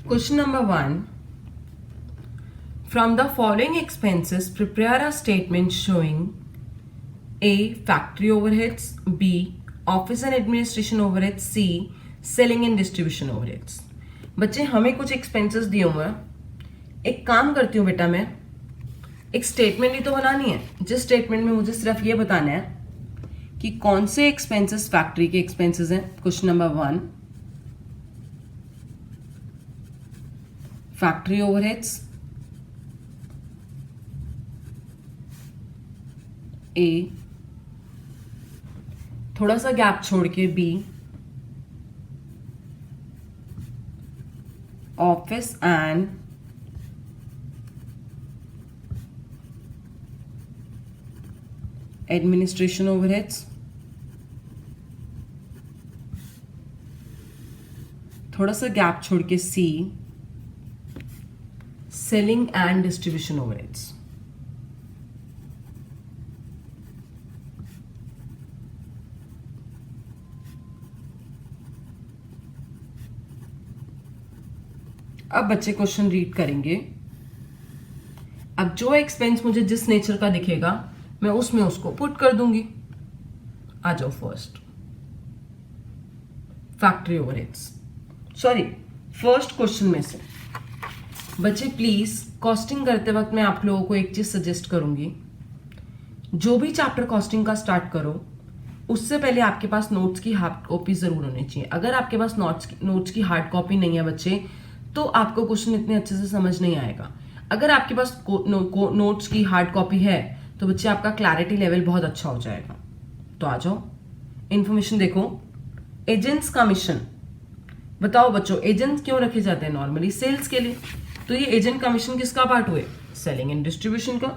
Question number 1. From the following expenses, prepare a statement showing A. Factory overheads, B. Office and administration overheads, C. Selling and distribution overheads. बच्चे हमें कुछ expenses दिए हुए हैं. एक काम करती हूँ बेटा, मैं एक स्टेटमेंट ही तो बनानी है. जिस स्टेटमेंट में मुझे सिर्फ ये बताना है कि कौन से एक्सपेंसेस फैक्ट्री के एक्सपेंसेस हैं. Question number 1, factory overheads, A, थोड़ा सा गैप छोड़ के B, office and administration overheads, थोड़ा सा गैप छोड़ के C, selling and distribution overheads. अब बच्चे क्वेश्चन रीड करेंगे. अब जो एक्सपेंस मुझे जिस नेचर का दिखेगा मैं उसमें उसको पुट कर दूंगी. आ जाओ. First factory overheads, sorry first question में से. बच्चे प्लीज कॉस्टिंग करते वक्त मैं आप लोगों को एक चीज सजेस्ट करूंगी. जो भी चैप्टर कॉस्टिंग का स्टार्ट करो उससे पहले आपके पास नोट्स की हार्ड कॉपी जरूर होनी चाहिए. अगर आपके पास नोट्स की हार्ड कॉपी नहीं है बच्चे तो आपको क्वेश्चन इतने अच्छे से समझ नहीं आएगा. अगर आपके पास नोट्स की हार्ड कॉपी है तो बच्चे आपका क्लैरिटी लेवल बहुत अच्छा हो जाएगा. तो आ जाओ. इंफॉर्मेशन देखो. एजेंट्स कमीशन, बताओ बच्चों एजेंट क्यों रखे जाते हैं? नॉर्मली सेल्स के लिए. तो ये एजेंट कमीशन किसका पार्ट हुए? सेलिंग एंड डिस्ट्रीब्यूशन का.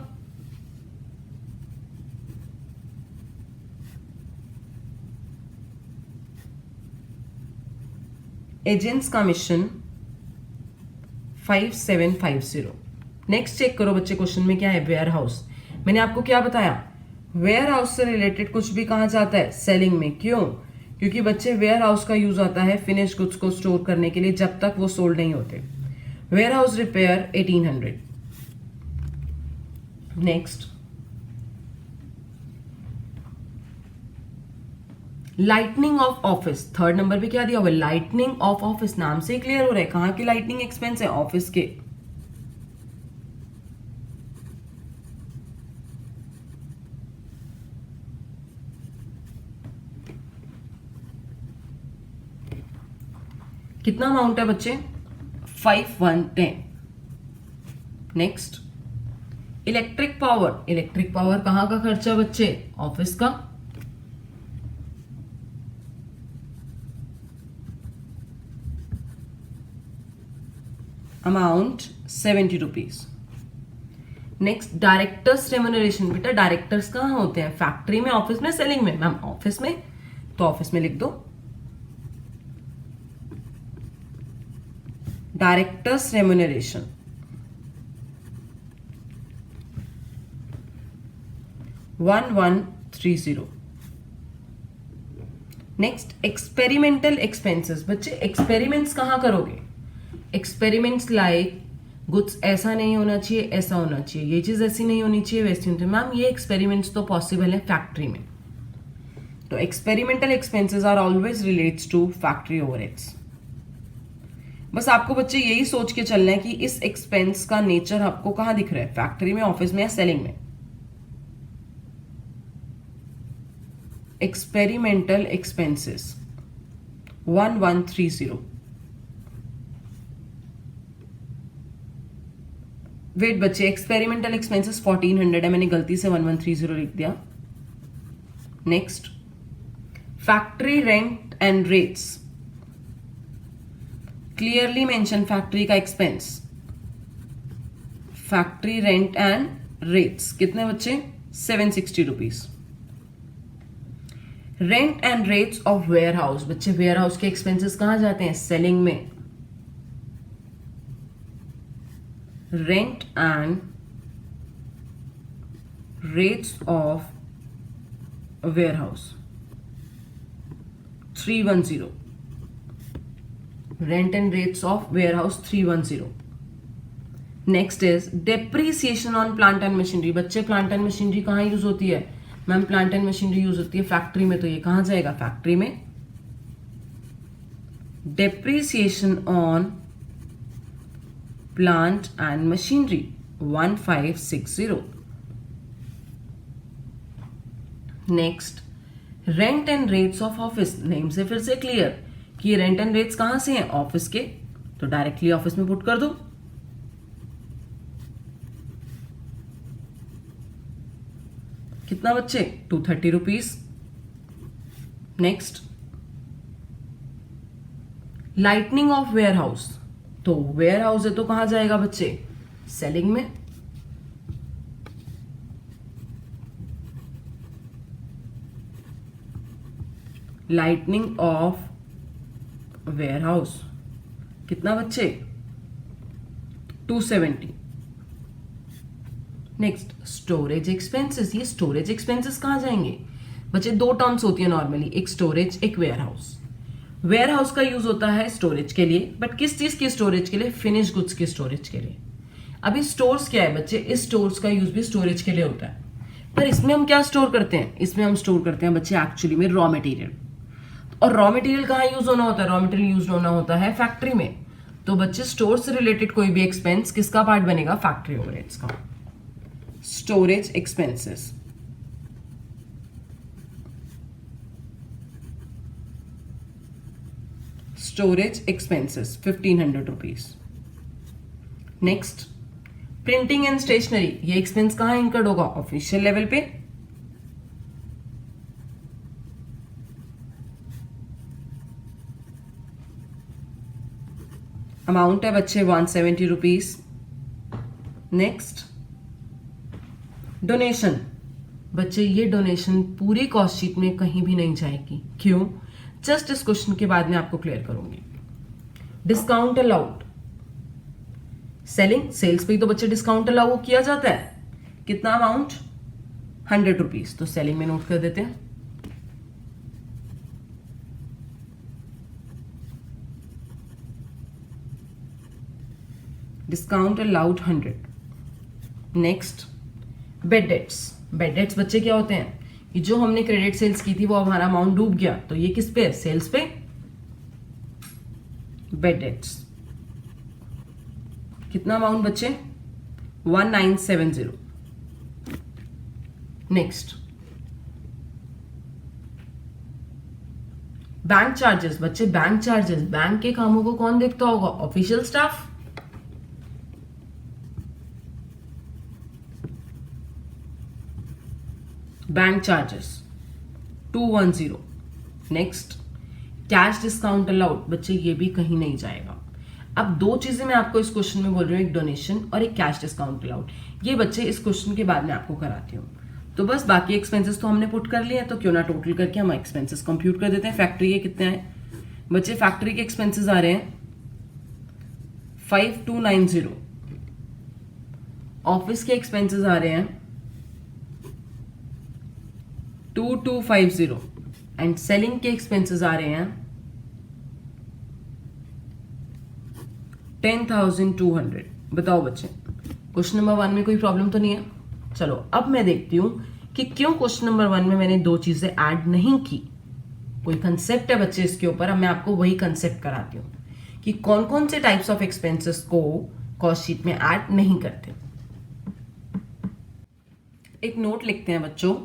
Agents commission 5750. नेक्स्ट चेक करो बच्चे क्वेश्चन में क्या है? Warehouse. मैंने आपको क्या बताया? वेयर हाउस से रिलेटेड कुछ भी कहा जाता है सेलिंग में. क्यों? क्योंकि बच्चे वेयर हाउस का यूज आता है फिनिश गुड्स को स्टोर करने के लिए जब तक वो सोल्ड नहीं होते. Warehouse repair 1800. Next lightning of office. Third number पे क्या दिया हुआ है? Lightning of office. नाम से क्लियर हो रहा है कहां की लाइटनिंग एक्सपेंस है? ऑफिस के. कितना अमाउंट है बच्चे? 5110. Next electric power. Electric power कहां का खर्चा बच्चे? ऑफिस का. Amount 70 rupees. Next directors remuneration. बेटा डायरेक्टर्स कहां होते हैं? फैक्ट्री में, ऑफिस में, सेलिंग में? मैम ऑफिस में. तो ऑफिस में लिख दो. Directors remuneration 1130. Next experimental expenses. बच्चे एक्सपेरिमेंट्स कहां करोगे? एक्सपेरिमेंट्स लाइक गुड्स ऐसा नहीं होना चाहिए, ऐसा होना चाहिए, ये चीज ऐसी नहीं होनी चाहिए, वैसी होनी चाहिए. मैम ये एक्सपेरिमेंट्स तो पॉसिबल है फैक्ट्री में. तो experimental expenses are always relates to factory overheads. बस आपको बच्चे यही सोच के चलना है कि इस एक्सपेंस का नेचर आपको कहां दिख रहा है? फैक्ट्री में, ऑफिस में या सेलिंग में? Experimental expenses 1130. वेट बच्चे एक्सपेरिमेंटल एक्सपेंसेस 1400 है, मैंने गलती से 1130 लिख दिया. Next factory rent and rates. Clearly mention factory का expense. Factory rent and rates कितने बच्चे? 760 rupees. Rent and rates of warehouse. बच्चे वेयर हाउस के एक्सपेंसेस कहां जाते हैं? सेलिंग में. Rent and rates of warehouse 310. Rent and rates of warehouse 310। Next is depreciation on plant and machinery. बच्चे plant and machinery कहाँ use होती है? Ma'am plant and machinery use होती है फैक्ट्री में, तो ये कहाँ जाएगा? फैक्ट्री में। Depreciation on plant and machinery 1560। Next rent and rates of office. Name से फिर से क्लियर कि ये रेंट एंड रेट्स कहां से हैं? ऑफिस के, तो डायरेक्टली ऑफिस में पुट कर दो। कितना बच्चे? 230 rupees. Next lightning of warehouse. तो वेयर हाउस है तो कहां जाएगा बच्चे? सेलिंग में। लाइटनिंग ऑफ वेयर हाउस कितना बच्चे? 270। Next storage expenses. ये स्टोरेज एक्सपेंसेस कहां जाएंगे बच्चे? दो टर्म्स होती है नॉर्मली, एक स्टोरेज एक वेयर हाउस। वेयर हाउस का यूज होता है स्टोरेज के लिए, बट किस चीज की स्टोरेज के लिए? फिनिश गुड्स की स्टोरेज के लिए। अभी स्टोर्स क्या है बच्चे? इस स्टोर्स का यूज भी स्टोरेज के लिए होता है, पर इसमें हम क्या स्टोर करते हैं? इसमें हम स्टोर करते हैं बच्चे एक्चुअली में रॉ मटेरियल। और रॉ मटेरियल कहाँ यूज होना होता है? रॉ मटेरियल यूज होना होता है फैक्ट्री में। तो बच्चे स्टोर से रिलेटेड कोई भी एक्सपेंस किसका पार्ट बनेगा? फैक्ट्री ओवरहेड्स का। Storage expenses. Storage expenses 1500 rupees. Next printing and stationery. ये एक्सपेंस कहां इंकर्ड होगा? ऑफिशियल लेवल पे। अमाउंट है बच्चे 170 रुपीज। Next donation. बच्चे ये डोनेशन पूरी कॉस्ट शीट में कहीं भी नहीं जाएगी। क्यों? जस्ट इस क्वेश्चन के बाद में आपको क्लियर करूंगी। Discount allowed. सेलिंग, सेल्स पे ही तो बच्चे डिस्काउंट अलाउ किया जाता है। कितना अमाउंट? 100 रुपीज। तो सेलिंग में नोट कर देते हैं। Discount allowed 100। Next bad debts. Bad debts बच्चे क्या होते हैं? ये जो हमने क्रेडिट सेल्स की थी वो हमारा अमाउंट डूब गया, तो ये किस पे? सेल्स पे। बेड डेट्स कितना अमाउंट बच्चे? 1970। Next bank charges. बच्चे बैंक चार्जेस, बैंक के कामों को कौन देखता होगा? Official staff. Bank charges 210। Next cash discount allowed. बच्चे ये भी कहीं नहीं जाएगा। अब दो चीजें मैं आपको इस क्वेश्चन में बोल रही हूँ, एक डोनेशन और एक कैश डिस्काउंट अलाउड। ये बच्चे इस क्वेश्चन के बाद में आपको कराती हूँ। तो बस बाकी एक्सपेंसेस तो हमने पुट कर लिया, तो क्यों ना टोटल करके हम एक्सपेंसेस कंप्यूट कर देते हैं। फैक्ट्री के कितने हैं बच्चे? फैक्ट्री के एक्सपेंसेस आ रहे हैं 5290। ऑफिस के एक्सपेंसेस आ रहे हैं 2250 एंड सेलिंग के एक्सपेंसेस आ रहे हैं 10,200। बताओ बच्चे क्वेश्चन नंबर 1 में कोई प्रॉब्लम तो नहीं है? चलो अब मैं देखती हूं कि क्यों क्वेश्चन नंबर 1 में मैंने दो चीजें ऐड नहीं की। कोई कंसेप्ट है बच्चे इसके ऊपर, अब मैं आपको वही कंसेप्ट कराती हूं कि कौन कौन से टाइप्स ऑफ एक्सपेंसेस को कॉस्ट शीट में ऐड नहीं करते। एक नोट लिखते हैं बच्चों।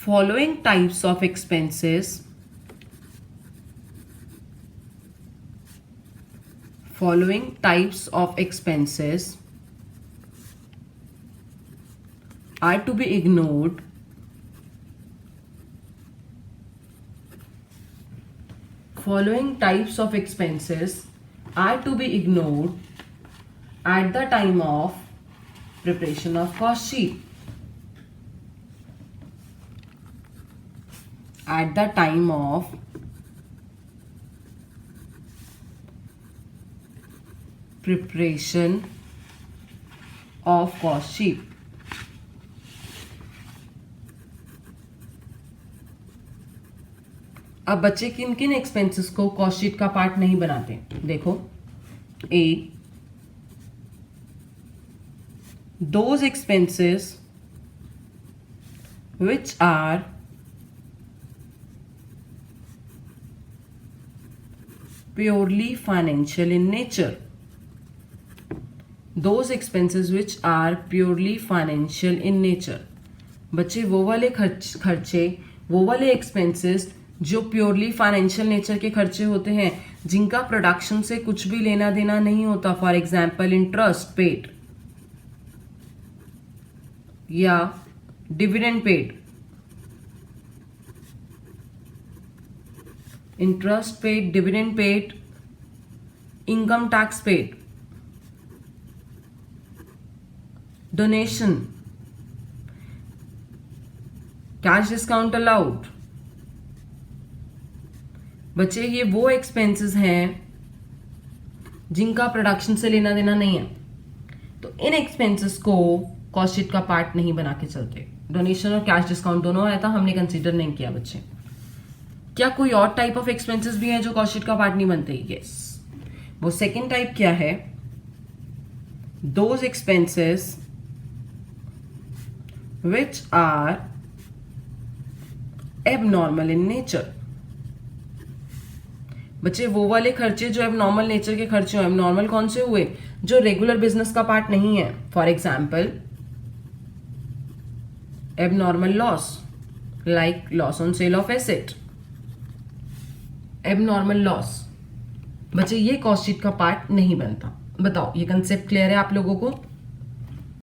Following types of expenses are to be ignored at the time of preparation of cost sheet. At the time of preparation of cost sheet. अब 2 चीजें मैं आपको इस क्वेश्चन में बोल रही हूँ, एक डोनेशन और एक कैश डिस्काउंट अलाउड। ये बच्चे इस क्वेश्चन के बाद में आपको कराती हूँ। तो बस बाकी एक्सपेंसेस तो हमने पुट कर लिया है, तो क्यों ना टोटल करके हम एक्सपेंसेस कंप्यूट कर देते हैं। फैक्ट्री के कितने हैं? 5290। ऑफिस के एक्सपेंसेस आ रहे हैं अब बच्चे किन किन एक्सपेंसेस को कॉस्ट शीट का पार्ट नहीं बनाते? देखो, ए, those expenses which are purely financial in nature. Those expenses which are purely financial in nature. बच्चे वो वाले खर्चे, वो वाले एक्सपेंसेस जो प्योरली फाइनेंशियल नेचर के खर्चे होते हैं, जिनका प्रोडक्शन से कुछ भी लेना देना नहीं होता. फॉर एग्जाम्पल इंटरेस्ट पेड या dividend paid. Interest paid, dividend paid, income tax paid, donation, cash discount allowed. बच्चे ये वो एक्सपेंसेस हैं जिनका प्रोडक्शन से लेना देना नहीं है, तो इन एक्सपेंसेस को कॉस्ट शीट का पार्ट नहीं बना के चलते. डोनेशन और कैश डिस्काउंट दोनों आया था, हमने कंसीडर नहीं किया. बच्चे, क्या कोई और टाइप ऑफ एक्सपेंसेस भी है जो कॉस्ट शीट का पार्ट नहीं बनते? यस. वो सेकेंड टाइप क्या है? Those expenses which are abnormal in nature. बच्चे वो वाले खर्चे जो एबनॉर्मल नेचर के खर्चे हो. एबनॉर्मल कौन से हुए? जो रेगुलर बिजनेस का पार्ट नहीं है. For example abnormal loss, like loss on sale of asset. Abnormal loss बच्चे ये कॉस्ट शीट का पार्ट नहीं बनता. बताओ, ये कंसेप्ट क्लियर है आप लोगों को?